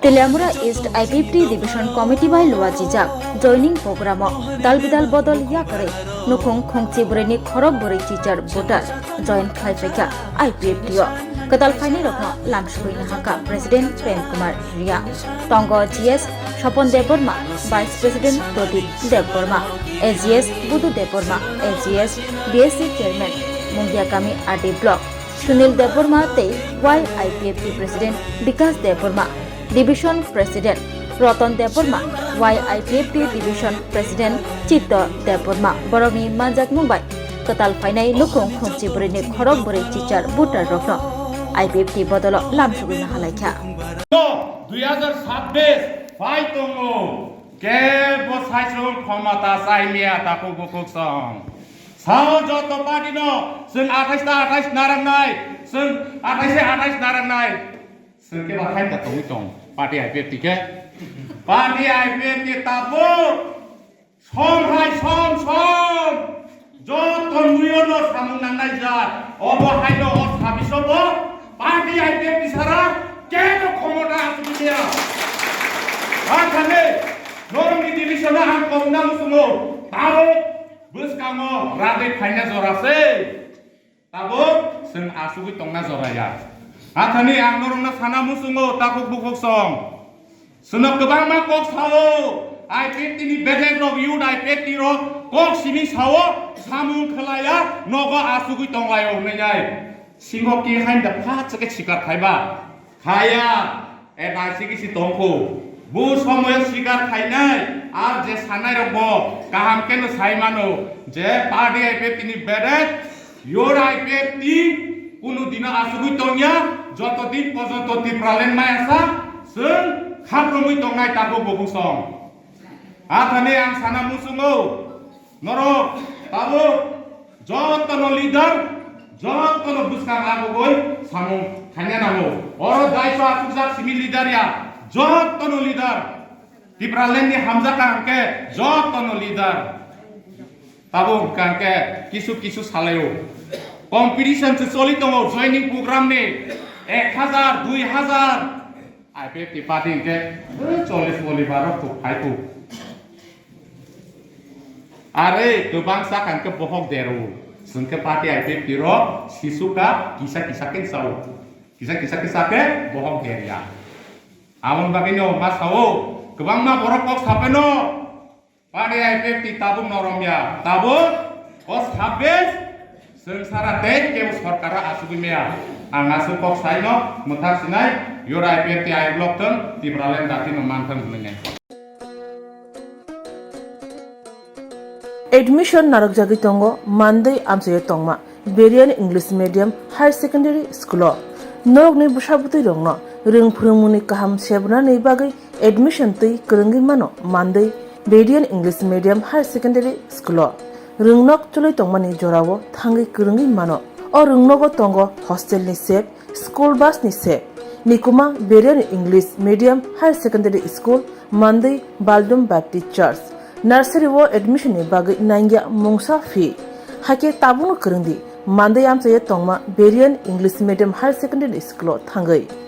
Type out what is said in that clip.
Teliamurao East IPFTo Division Committee by Luajijak joining program Dalbidal Bodol Yakarwi Nukhungni Khwlaikha teacher Bodol join Khwlaikha IPFTo Katal Faini Rokno Lamsokha President Prem Reang Tongo GS Shopon Deborma Vice President Bodol Deborma AGS Budu Deborma AGS BSC Chairman Mungyakami RD Block Sunil Deborma Te IPFTo President Bikas Deborma Division President Roton Deborma IPFTo Division President Chito Deborma Boroni Manjak Mumbai Katal Fainai Nukhungni Khwlaikha teacher Butter Rokno IPFTo Bodol Lamsokha Khwlaikha 2026 ফাইটংও কেবো সাইসং ক্ষমতা চাইমিয়া তাকো গকসং Sao যত পার্টিন जों 28 नारांनाय जों 28 नारांनाय जों के बाखाय तातों दं party IPFTo के party IPFTo Tabo समहाय सम যত মুয়ন সামুং নাंनाय जा অবহাইলো অ সাবিসবো পার্টি IPFTo সারা কেনো ক্ষমতা আসুমিয়া Akane, norong di divisiona ang komnang sumo, tabo, bus kamo, rade kanya zorase, tabo, sen asugi tongna zoraya. Akane ang norong na sana musumo, takuk bukuk song, senok kebang makok sawo, IPFTo ni bedeng rok yud IPFTo rok, kok sini sawo, samung kelaya, nogo asugi tonglayo nenyai, singok kihain dapat seket sikar kaiba, kaya, nasi kisi tongko. Bu সময় স্বীকার খাইনাই আর যে সানাই রব কাহাম কেন সাইমানো যে party IPFTo নি বেরে your IPFTo কোনো দিন আসুগুই তংয়া যতদিন পর্যন্ত টিপ্রালেন মায়াসা जों খাপ্রমুই তংনাই তাবো বগুসং আথানে আং সানা মুসুঙো নরক তাবো যতন লিডার যতন বুসকাং আগোগই সামুং খাইনা নামো অর দায়িত্ব আসুজাক সিমি লিডারিয়া যতনো লিডার টিপ্রালেননি হামজা কাঙ্কে যতনো লিডার তাবো কাঙ্কে কিছু সালায়ো কম্পিটিশন সে চলিত জয়নিং প্রোগ্রাম নে 1000 2000 IPFTo পার্টিকে 40 বলিবারও খুব খাইকু আরে গোবাং সাকাঙ্কে বহক দেরো जोंके पार्टी IPFTo रो शिशुका किसा के साव किसा के बहक देरिया Amun bagino masawo kebang ma borok kok sapeno pade IPFTo tabung noromya tabung os habis sengsara ten ke sarkara asugimea angasu kok saino mutar sinai yor IPFTo ai blok ten tibralen dati nomantan menenge Admission narok jagi tongo Monday amsaye tongma Berian English Medium Higher Secondary School norok ni busabuti rongno Reang phurungmuni kaham sebna nei bagai admission tui kerenggi mano Monday Berian English Medium Higher Secondary School Reangnok chuloi tongmani jorao thangi kerenggi mano o reangnogo tongo hostel ni sep school bus ni sep nikuma Berian English Medium Higher Secondary School Monday Baldum Baptist Church Nursery wo admission ni bagai nangya mungsa fee hake tabung kerengdi Monday amsaye tongma Berian English Medium Higher Secondary School thangai